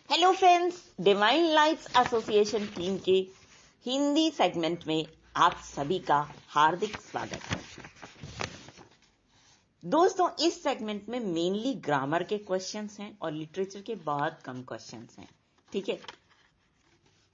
Hello friends, divine lights association team के Hindi segment में आप सभी का हार्दिक स्वागत है। दोस्तों, इस सेगमेंट में मेनली ग्रामर के क्वेश्चंस हैं और लिटरेचर के बहुत कम क्वेश्चंस हैं। ठीक है,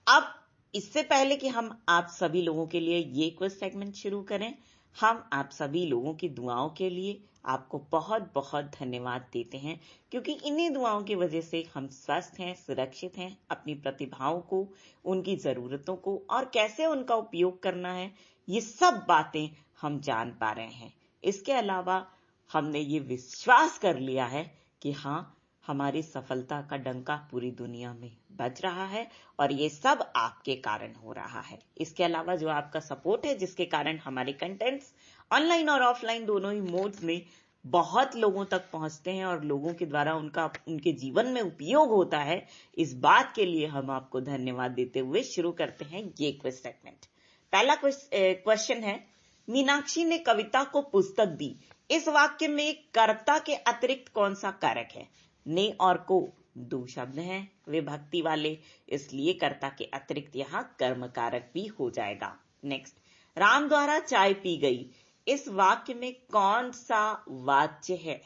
अब इससे पहले कि हम आप सभी लोगों के लिए ये क्विज सेगमेंट शुरू करें, हम आप सभी लोगों की दुआओं के लिए आपको बहुत बहुत धन्यवाद देते हैं, क्योंकि इन्हीं दुआओं की वजह से हम स्वस्थ हैं, सुरक्षित हैं, अपनी प्रतिभाओं को, उनकी जरूरतों को और कैसे उनका उपयोग करना है, ये सब बातें हम जान पा रहे हैं। इसके अलावा हमने ये विश्वास कर लिया है कि हाँ, हमारी सफलता का डंका पूरी दुनिया में बज रहा है और ये सब आपके कारण हो रहा है। इसके अलावा जो आपका सपोर्ट है, जिसके कारण हमारे कंटेंट्स ऑनलाइन और ऑफलाइन दोनों ही मोड्स में बहुत लोगों तक पहुंचते हैं और लोगों के द्वारा उनके जीवन में उपयोग होता है, इस बात के लिए हम आपको धन्यवाद देते हुए शुरू करते हैं ये क्विज सेगमेंट। पहला क्वेश्चन है, मीनाक्षी ने कविता को पुस्तक दी। इस वाक्य में कर्ता के अतिरिक्त कौन सा कारक है? ने और को दो शब्द हैं विभक्ति वाले, इसलिए कर्ता के अतिरिक्त यहां कर्म कारक भी हो जाएगा। नेक्स्ट, राम द्वारा चाय पी गई। इस वाक्य में कौन सा वाच्य है?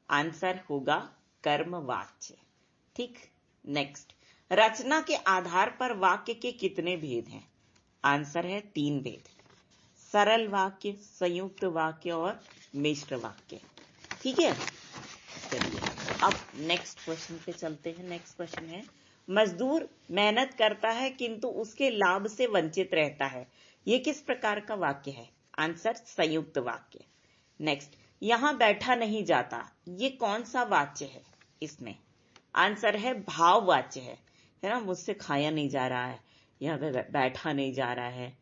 आंसर होगा कर्म वाच्य। ठीक। नेक्स्ट, रचना के आधार पर वाक्य के कितने भेद हैं? आंसर है 3 भेद, सरल वाक्य, संयुक्त वाक्य और मिश्र वाक्य। ठीक है, चलिए अब नेक्स्ट क्वेश्चन पे चलते हैं। नेक्स्ट क्वेश्चन है, मजदूर मेहनत करता है किंतु उसके लाभ से वंचित रहता है। यह किस प्रकार का वाक्य है? आंसर संयुक्त वाक्य। नेक्स्ट, यहां बैठा नहीं जाता। ये कौन सा वाच्य है इसमें? आंसर है भाववाच्य है ना, मुझसे खाया नहीं जा रहा है, यहां पे बैठा नहीं जा रहा है।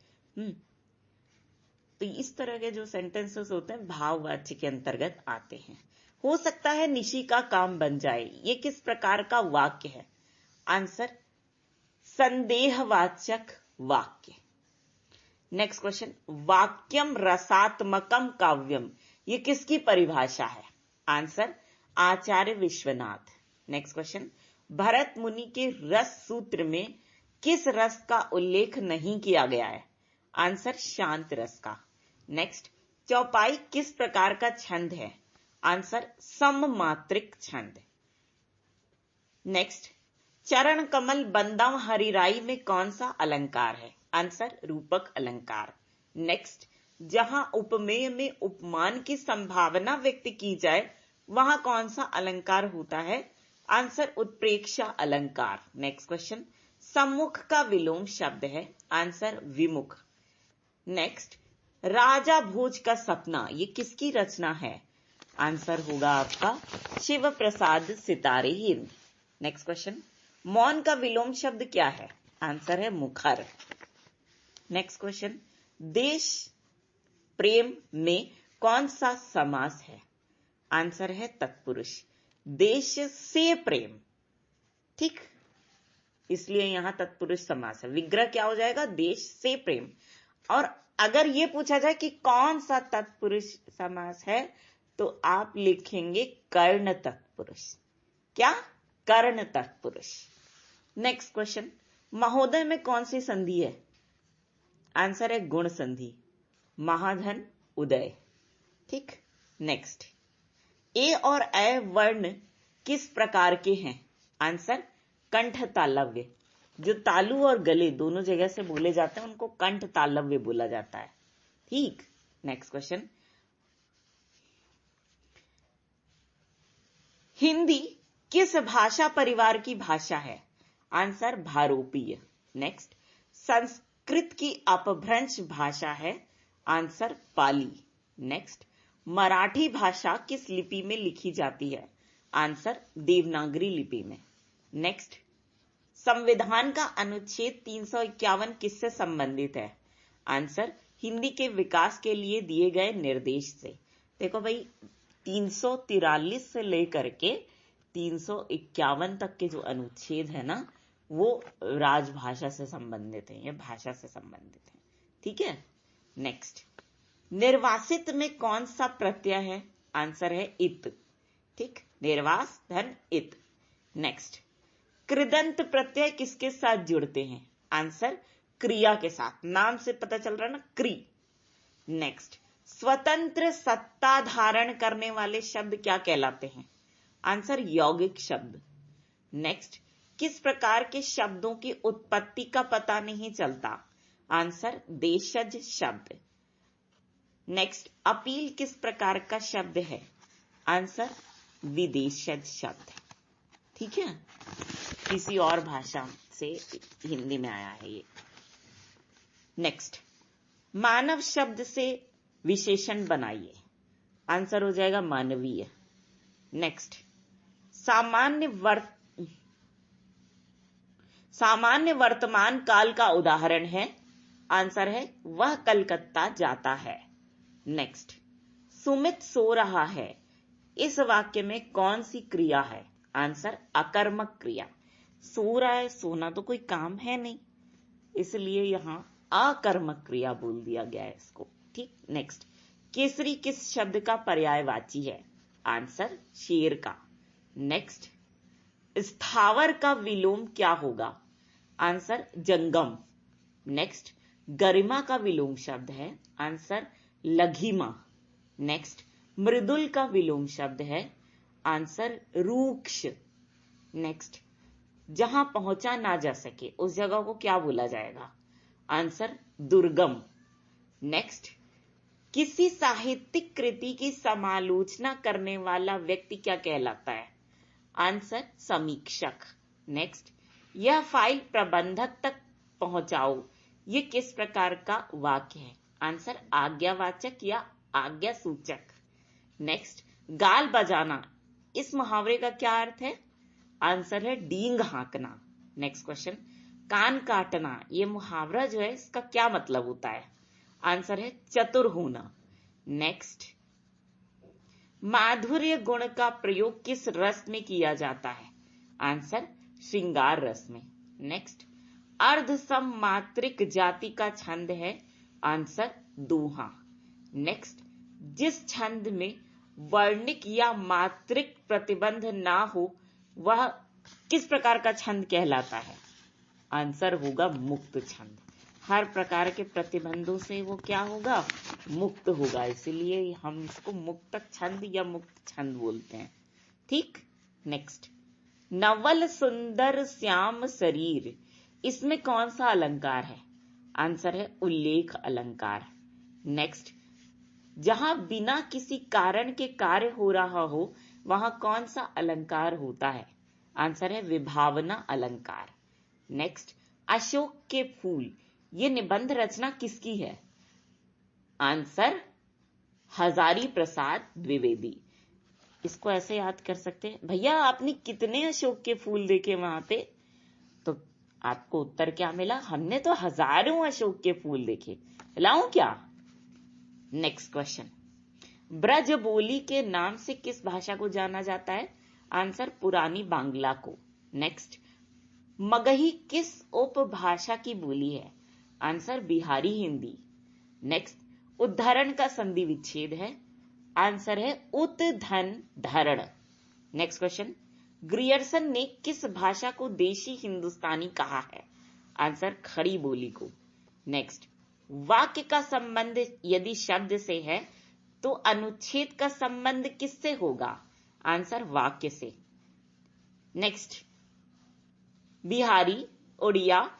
तो इस तरह के जो सेंटेंसेस होते हैं भाववाच्य के अंतर्गत आते हैं। हो सकता है निशी का काम बन जाए। ये किस प्रकार का वाक्य है? आंसर संदेहवाचक वाक्य। नेक्स्ट क्वेश्चन, वाक्यम रसात्मकम काव्यम। ये किसकी परिभाषा है? आंसर आचार्य विश्वनाथ। नेक्स्ट क्वेश्चन, भरत मुनि के रस सूत्र में किस रस का उल्लेख नहीं किया गया है? आंसर शांत रस का। नेक्स्ट, चौपाई किस प्रकार का छंद है? आंसर सममात्रिक छंद। नेक्स्ट, चरण कमल बंदम हरिराई में कौन सा अलंकार है? आंसर रूपक अलंकार। नेक्स्ट, जहां उपमेय में उपमान की संभावना व्यक्त की जाए वहां कौन सा अलंकार होता है? आंसर उत्प्रेक्षा अलंकार। नेक्स्ट क्वेश्चन, सम्मुख का विलोम शब्द है। आंसर विमुख। नेक्स्ट, राजा भोज का सपना, ये किसकी रचना है? आंसर होगा आपका शिव प्रसाद सितारे हिंद। नेक्स्ट क्वेश्चन, मौन का विलोम शब्द क्या है? आंसर है मुखर। नेक्स्ट क्वेश्चन, देश प्रेम में कौन सा समास है? आंसर है तत्पुरुष। देश से प्रेम, ठीक, इसलिए यहां तत्पुरुष समास है। विग्रह क्या हो जाएगा? देश से प्रेम। और अगर यह पूछा जाए कि कौन सा तत्पुरुष समास है, तो आप लिखेंगे कर्ण तत्पुरुष। क्या? कर्ण तत्पुरुष। नेक्स्ट क्वेश्चन, महोदय में कौन सी संधि है? आंसर है गुण संधि। महाधन उदय। ठीक। नेक्स्ट, ए और ए वर्ण किस प्रकार के हैं? आंसर कंठ तालव्य। जो तालु और गले दोनों जगह से बोले जाते हैं उनको कंठ तालव्य बोला जाता है। ठीक। नेक्स्ट क्वेश्चन, हिंदी किस भाषा परिवार की भाषा है? आंसर भारोपीय। नेक्स्ट, संस्कृत की अपभ्रंश भाषा है। आंसर पाली। नेक्स्ट, मराठी भाषा किस लिपि में लिखी जाती है? आंसर देवनागरी लिपि में। नेक्स्ट, संविधान का अनुच्छेद 351 किससे संबंधित है? आंसर हिंदी के विकास के लिए दिए गए निर्देश से। देखो भाई, 343 से लेकर के 351 तक के जो अनुच्छेद है ना, वो राजभाषा से संबंधित है, ये भाषा से संबंधित है। ठीक है। नेक्स्ट, निर्वासित में कौन सा प्रत्यय है? आंसर है इत। ठीक, निर्वास धन इत। नेक्स्ट, कृदंत प्रत्यय किसके साथ जुड़ते हैं? आंसर क्रिया के साथ, नाम से पता चल रहा है ना, क्री। नेक्स्ट, स्वतंत्र सत्ता धारण करने वाले शब्द क्या कहलाते हैं? आंसर यौगिक शब्द। नेक्स्ट, किस प्रकार के शब्दों की उत्पत्ति का पता नहीं चलता? आंसर देशज शब्द। नेक्स्ट, अपील किस प्रकार का शब्द है? आंसर विदेशज शब्द। ठीक है, किसी और भाषा से हिंदी में आया है ये। नेक्स्ट, मानव शब्द से विशेषण बनाइए। आंसर हो जाएगा मानवीय। नेक्स्ट, सामान्य वर्तमान काल का उदाहरण है? आंसर है वह कलकत्ता जाता है। नेक्स्ट, सुमित सो रहा है, इस वाक्य में कौन सी क्रिया है? आंसर अकर्मक क्रिया। सो रहा है, सोना तो कोई काम है नहीं, इसलिए यहां अकर्मक क्रिया बोल दिया गया है इसको। ठीक। नेक्स्ट, केसरी किस शब्द का पर्यायवाची है? आंसर शेर का। नेक्स्ट, स्थावर का विलोम क्या होगा? आंसर जंगम। नेक्स्ट, गरिमा का विलोम शब्द है? आंसर लघिमा। नेक्स्ट, मृदुल का विलोम शब्द है? आंसर रूक्ष। नेक्स्ट, जहां पहुंचा ना जा सके उस जगह को क्या बोला जाएगा? आंसर दुर्गम। नेक्स्ट, किसी साहित्यिक कृति की समालोचना करने वाला व्यक्ति क्या कहलाता है? आंसर समीक्षक। नेक्स्ट, यह फाइल प्रबंधक तक पहुंचाओ, यह किस प्रकार का वाक्य है? आंसर आज्ञावाचक या आज्ञा सूचक। नेक्स्ट, गाल बजाना, इस मुहावरे का क्या अर्थ है? आंसर है डींग हाँकना। नेक्स्ट क्वेश्चन, कान काटना, यह मुहावरा जो है इसका क्या मतलब होता है? आंसर है चतुर होना। नेक्स्ट, माधुर्य गुण का प्रयोग किस रस में किया जाता है? आंसर श्रृंगार रस में। नेक्स्ट, अर्ध सममात्रिक जाति का छंद है? आंसर दोहा। नेक्स्ट, जिस छंद में वर्णिक या मात्रिक प्रतिबंध ना हो वह किस प्रकार का छंद कहलाता है? आंसर होगा मुक्त छंद। हर प्रकार के प्रतिबंधों से वो क्या होगा? मुक्त होगा, इसलिए हम इसको मुक्तक छंद या मुक्त छंद बोलते हैं। ठीक। नेक्स्ट, नवल सुंदर श्याम शरीर, इसमें कौन सा अलंकार है? आंसर है उल्लेख अलंकार। नेक्स्ट, जहां बिना किसी कारण के कार्य हो रहा हो वहां कौन सा अलंकार होता है? आंसर है विभावना अलंकार। नेक्स्ट, अशोक के फूल, ये निबंध रचना किसकी है? आंसर हजारी प्रसाद द्विवेदी। इसको ऐसे याद कर सकते हैं, भैया आपने कितने अशोक के फूल देखे वहां पे? तो आपको उत्तर क्या मिला? हमने तो हजारों अशोक के फूल देखे। लाऊं क्या? नेक्स्ट क्वेश्चन, ब्रज बोली के नाम से किस भाषा को जाना जाता है? आंसर पुरानी बांग्ला को। नेक्स्ट, मगही किस उपभाषा की बोली है? आंसर बिहारी हिंदी। नेक्स्ट, उद्धरण का संधि विच्छेद है? आंसर है उत धन धरण। नेक्स्ट क्वेश्चन, ग्रियर्सन ने किस भाषा को देशी हिंदुस्तानी कहा है? आंसर खड़ी बोली को। नेक्स्ट, वाक्य का संबंध यदि शब्द से है तो अनुच्छेद का संबंध किससे होगा? आंसर वाक्य से। नेक्स्ट, बिहारी, उड़िया,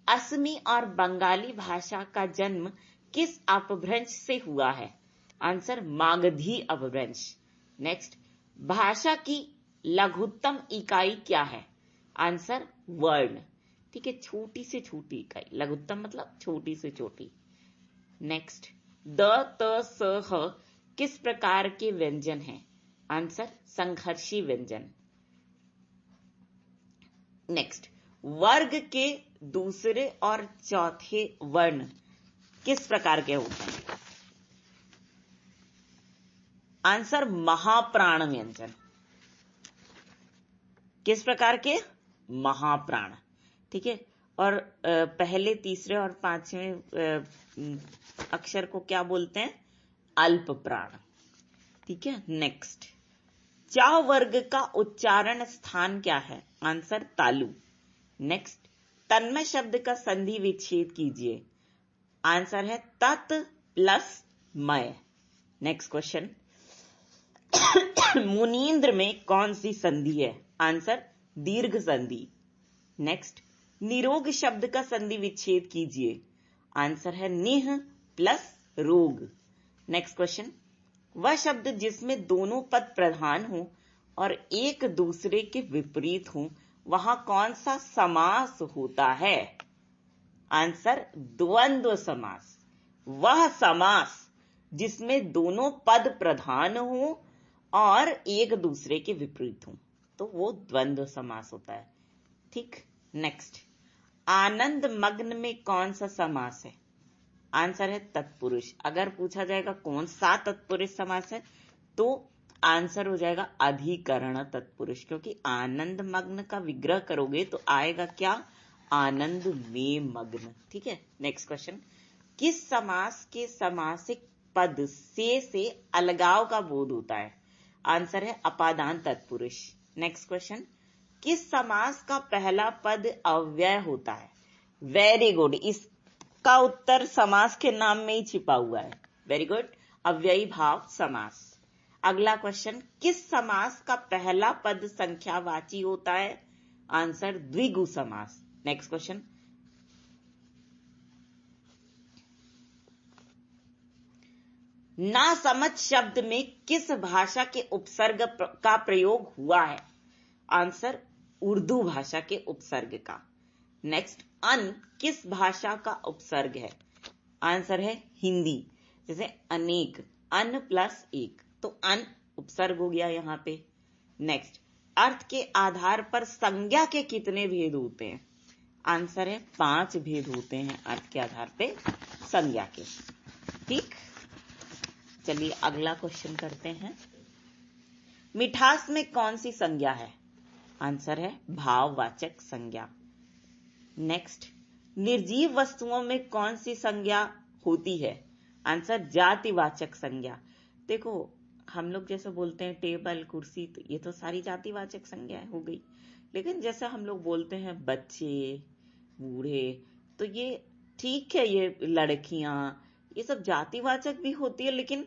असमी और बंगाली भाषा का जन्म किस अपभ्रंश से हुआ है? आंसर मागधी अपभ्रंश। नेक्स्ट, भाषा की लघुत्तम इकाई क्या है? आंसर वर्ण। ठीक है, छोटी से छोटी इकाई, लघुत्तम मतलब छोटी से छोटी। नेक्स्ट, द, त, स, ह किस प्रकार के व्यंजन हैं? आंसर संघर्षी व्यंजन। नेक्स्ट, वर्ग के दूसरे और चौथे वर्ण किस प्रकार के होते हैं? आंसर महाप्राण व्यंजन। किस प्रकार के? महाप्राण। ठीक है, और पहले, तीसरे और पांचवें अक्षर को क्या बोलते हैं? अल्प प्राण। ठीक है। नेक्स्ट, च वर्ग का उच्चारण स्थान क्या है? आंसर तालु। नेक्स्ट, तन्मय शब्द का संधि विच्छेद कीजिए। आंसर है तत् प्लस मय। नेक्स्ट क्वेश्चन, मुनींद्र में कौन सी संधि है? आंसर दीर्घ संधि। नेक्स्ट, निरोग शब्द का संधि विच्छेद कीजिए। आंसर है निह प्लस रोग। नेक्स्ट क्वेश्चन, वह शब्द जिसमें दोनों पद प्रधान हो और एक दूसरे के विपरीत हो वहां कौन सा समास होता है? आंसर द्वंद्व समास। वह समास जिसमें दोनों पद प्रधान हो और एक दूसरे के विपरीत हो तो वो द्वंद्व समास होता है। ठीक। नेक्स्ट, आनंद मग्न में कौन सा समास है? आंसर है तत्पुरुष। अगर पूछा जाएगा कौन सा तत्पुरुष समास है तो आंसर हो जाएगा अधिकरण तत्पुरुष, क्योंकि आनंद मग्न का विग्रह करोगे तो आएगा क्या? आनंद में मग्न। ठीक है। नेक्स्ट क्वेश्चन, किस समास के समासिक पद से अलगाव का बोध होता है? आंसर है अपादान तत्पुरुष। नेक्स्ट क्वेश्चन, किस समास का पहला पद अव्यय होता है? वेरी गुड, इसका उत्तर समास के नाम में ही छिपा हुआ है। वेरी गुड, अव्ययी भाव समास। अगला क्वेश्चन, किस समास का पहला पद संख्यावाची होता है? आंसर द्विगु समास। नेक्स्ट क्वेश्चन, ना समझ शब्द में किस भाषा के उपसर्ग का प्रयोग हुआ है? आंसर उर्दू भाषा के उपसर्ग का। नेक्स्ट, अन किस भाषा का उपसर्ग है? आंसर है हिंदी। जैसे अनेक, अन प्लस एक, तो अन उपसर्ग हो गया यहां पे। नेक्स्ट, अर्थ के आधार पर संज्ञा के कितने भेद होते हैं? आंसर है 5 भेद होते हैं अर्थ के आधार पे संज्ञा के। ठीक, चलिए अगला क्वेश्चन करते हैं। मिठास में कौन सी संज्ञा है? आंसर है भाववाचक संज्ञा। नेक्स्ट, निर्जीव वस्तुओं में कौन सी संज्ञा होती है? आंसर जातिवाचक संज्ञा। देखो, हम लोग जैसे बोलते हैं टेबल, कुर्सी, तो ये तो सारी जातिवाचक संज्ञा हो गई। लेकिन जैसे हम लोग बोलते हैं बच्चे, बूढ़े, तो ये ठीक है, ये लड़कियां, ये सब जातिवाचक भी होती है, लेकिन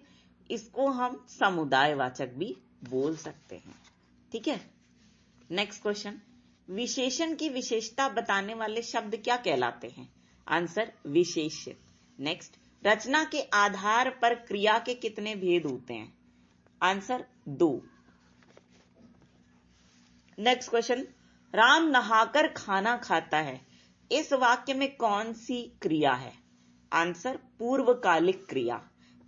इसको हम समुदायवाचक भी बोल सकते हैं। ठीक है। नेक्स्ट क्वेश्चन, विशेषण की विशेषता बताने वाले शब्द क्या कहलाते हैं? आंसर विशेष्य। नेक्स्ट, रचना के आधार पर क्रिया के कितने भेद होते हैं? आंसर 2। नेक्स्ट क्वेश्चन, राम नहाकर खाना खाता है, इस वाक्य में कौन सी क्रिया है? आंसर पूर्वकालिक क्रिया।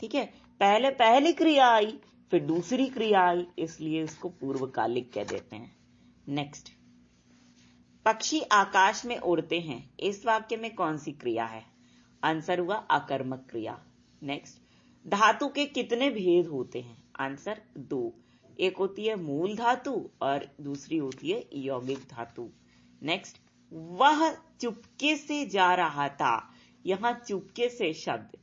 ठीक है, पहली क्रिया आई, फिर दूसरी क्रिया आई, इसलिए इसको पूर्वकालिक कह देते हैं। नेक्स्ट, पक्षी आकाश में उड़ते हैं, इस वाक्य में कौन सी क्रिया है? आंसर हुआ आकर्मक क्रिया। नेक्स्ट, धातु के कितने भेद होते हैं? आंसर 2। एक होती है मूल धातु और दूसरी होती है यौगिक धातु। नेक्स्ट, वह चुपके से जा रहा था, यहां चुपके से शब्द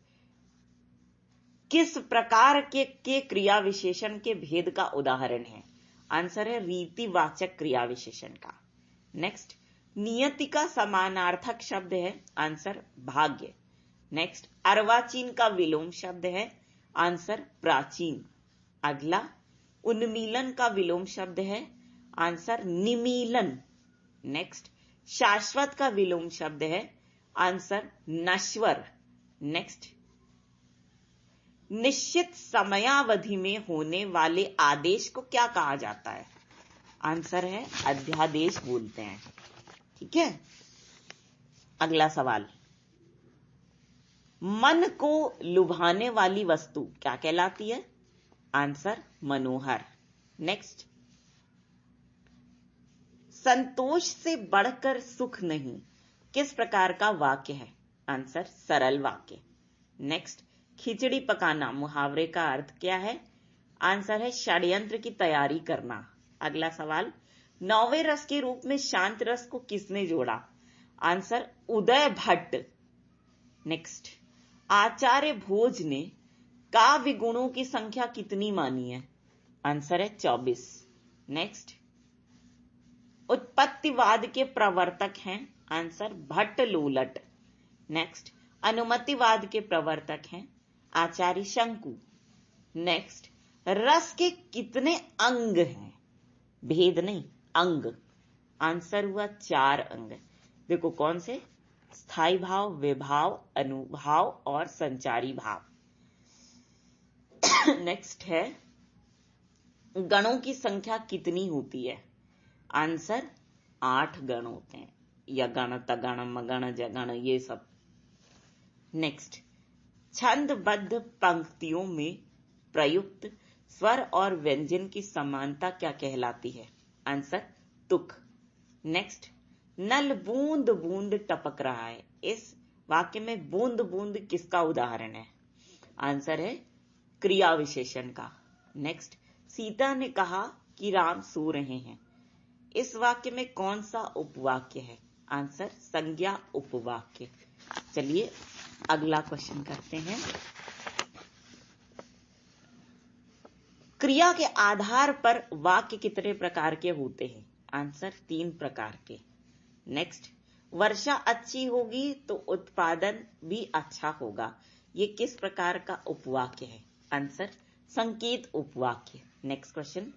किस प्रकार के क्रिया विशेषण के भेद का उदाहरण है? आंसर है रीतिवाचक क्रिया विशेषण का। नेक्स्ट, नियति का समानार्थक शब्द है? आंसर भाग्य। नेक्स्ट, अर्वाचीन का विलोम शब्द है? आंसर प्राचीन। अगला, उन्मीलन का विलोम शब्द है? आंसर निमीलन। नेक्स्ट, शाश्वत का विलोम शब्द है? आंसर नश्वर। नेक्स्ट, निश्चित समयावधि में होने वाले आदेश को क्या कहा जाता है? आंसर है अध्यादेश बोलते हैं। ठीक है। अगला सवाल, मन को लुभाने वाली वस्तु क्या कहलाती है? आंसर मनोहर। नेक्स्ट, संतोष से बढ़कर सुख नहीं, किस प्रकार का वाक्य है? आंसर सरल वाक्य। नेक्स्ट, खिचड़ी पकाना मुहावरे का अर्थ क्या है? आंसर है षड्यंत्र की तैयारी करना। अगला सवाल, 9वें रस के रूप में शांत रस को किसने जोड़ा? आंसर उदय भट्ट। नेक्स्ट, आचार्य भोज ने काव्य गुणों की संख्या कितनी मानी है? आंसर है 24। नेक्स्ट, उत्पत्तिवाद के प्रवर्तक हैं, आंसर भट्ट लोलट। नेक्स्ट, अनुमतिवाद के प्रवर्तक हैं आचार्य शंकु। नेक्स्ट, रस के कितने अंग हैं, भेद नहीं, अंग। आंसर हुआ 4 अंग। देखो कौन से, स्थायी भाव, विभाव, अनुभाव और संचारी भाव। नेक्स्ट है, गणों की संख्या कितनी होती है, आंसर 8 गण होते हैं, यगण, तगण, मगण, जगण, ये सब। नेक्स्ट, छंदबद्ध पंक्तियों में प्रयुक्त स्वर और व्यंजन की समानता क्या कहलाती है, आंसर तुक। नेक्स्ट, नल बूंद बूंद टपक रहा है, इस वाक्य में बूंद बूंद किसका उदाहरण है, आंसर है क्रिया विशेषण का। नेक्स्ट, सीता ने कहा कि राम सो रहे हैं, इस वाक्य में कौन सा उपवाक्य है, आंसर संज्ञा उपवाक्य। चलिए अगला क्वेश्चन करते हैं। क्रिया के आधार पर वाक्य कितने प्रकार के होते हैं, आंसर 3 प्रकार के। नेक्स्ट, वर्षा अच्छी होगी तो उत्पादन भी अच्छा होगा, ये किस प्रकार का उपवाक्य है, आंसर संकेत उपवाक्य। नेक्स्ट क्वेश्चन,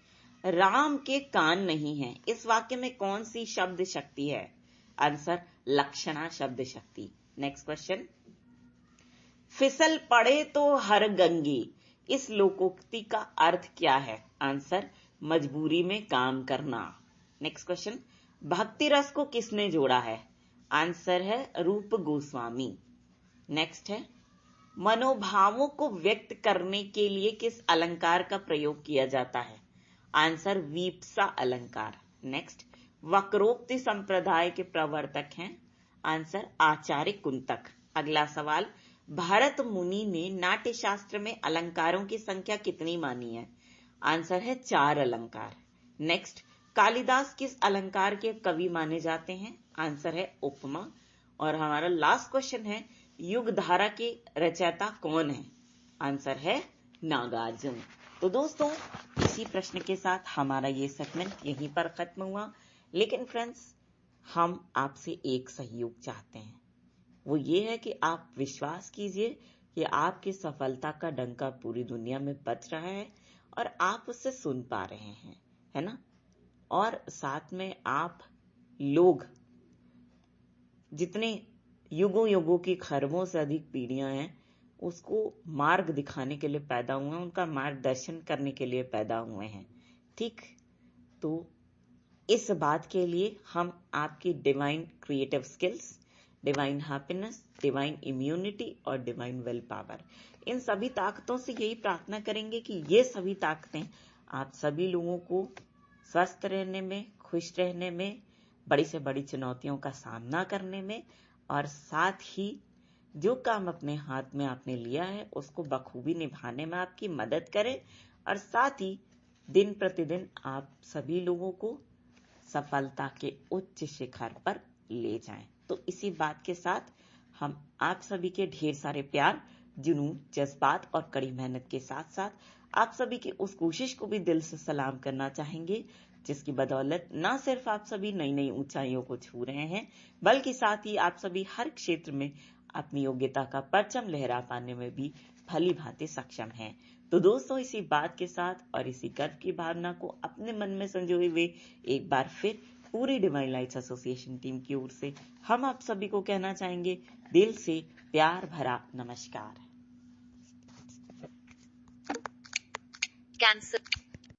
राम के कान नहीं है, इस वाक्य में कौन सी शब्द शक्ति है, आंसर लक्षणा शब्द शक्ति। नेक्स्ट क्वेश्चन, फिसल पड़े तो हर गंगी, इस लोकोक्ति का अर्थ क्या है, आंसर मजबूरी में काम करना। नेक्स्ट क्वेश्चन, भक्ति रस को किसने जोड़ा है, आंसर है रूप गोस्वामी। नेक्स्ट है, मनोभावों को व्यक्त करने के लिए किस अलंकार का प्रयोग किया जाता है, आंसर वीप्सा अलंकार। नेक्स्ट, वक्रोक्ति संप्रदाय के प्रवर्तक हैं, आंसर आचार्य कुंतक। अगला सवाल, भरत मुनि ने नाट्य शास्त्र में अलंकारों की संख्या कितनी मानी है, आंसर है 4 अलंकार। नेक्स्ट, कालिदास किस अलंकार के कवि माने जाते हैं, आंसर है उपमा। और हमारा लास्ट क्वेश्चन है, युग धारा के रचयिता कौन है, आंसर है नागार्जुन। तो दोस्तों इसी प्रश्न के साथ हमारा ये सेगमेंट यहीं पर खत्म हुआ। लेकिन फ्रेंड्स, हम आपसे एक सहयोग चाहते हैं, वो ये है कि आप विश्वास कीजिए कि आपकी सफलता का डंका पूरी दुनिया में बज रहा है और आप उससे सुन पा रहे हैं, है ना। और साथ में आप लोग जितने युगों युगों की खरबों से अधिक पीढ़ियां हैं उसको मार्ग दिखाने के लिए पैदा हुए हैं, उनका मार्गदर्शन करने के लिए पैदा हुए हैं, ठीक। तो इस बात के लिए हम आपकी divine creative skills, divine happiness, divine immunity और डिवाइन विल पावर, इन सभी ताकतों से यही प्रार्थना करेंगे कि ये सभी ताकतें आप सभी लोगों को स्वस्थ रहने में, खुश रहने में, बड़ी से बड़ी चुनौतियों का सामना करने में और साथ ही जो काम अपने हाथ में आपने लिया है उसको बखूबी निभाने में आपकी मदद करें और साथ ही दिन प्रतिदिन आप सभी लोगों को सफलता के उच्च शिखर पर ले जाएं। तो इसी बात के साथ हम आप सभी के ढेर सारे प्यार, जुनून, जज्बात और कड़ी मेहनत के साथ साथ आप सभी की उस कोशिश को भी दिल से सलाम करना चाहेंगे जिसकी बदौलत न सिर्फ आप सभी नई नई ऊंचाइयों को छू रहे हैं बल्कि साथ ही आप सभी हर क्षेत्र में अपनी योग्यता का परचम लहरा पाने में भी भली भांति सक्षम हैं। तो दोस्तों इसी बात के साथ और इसी गर्व की भावना को अपने मन में संजोए हुए एक बार फिर पूरी डिवाइन लाइट्स एसोसिएशन टीम की ओर से हम आप सभी को कहना चाहेंगे दिल से प्यार भरा नमस्कार। कैंसर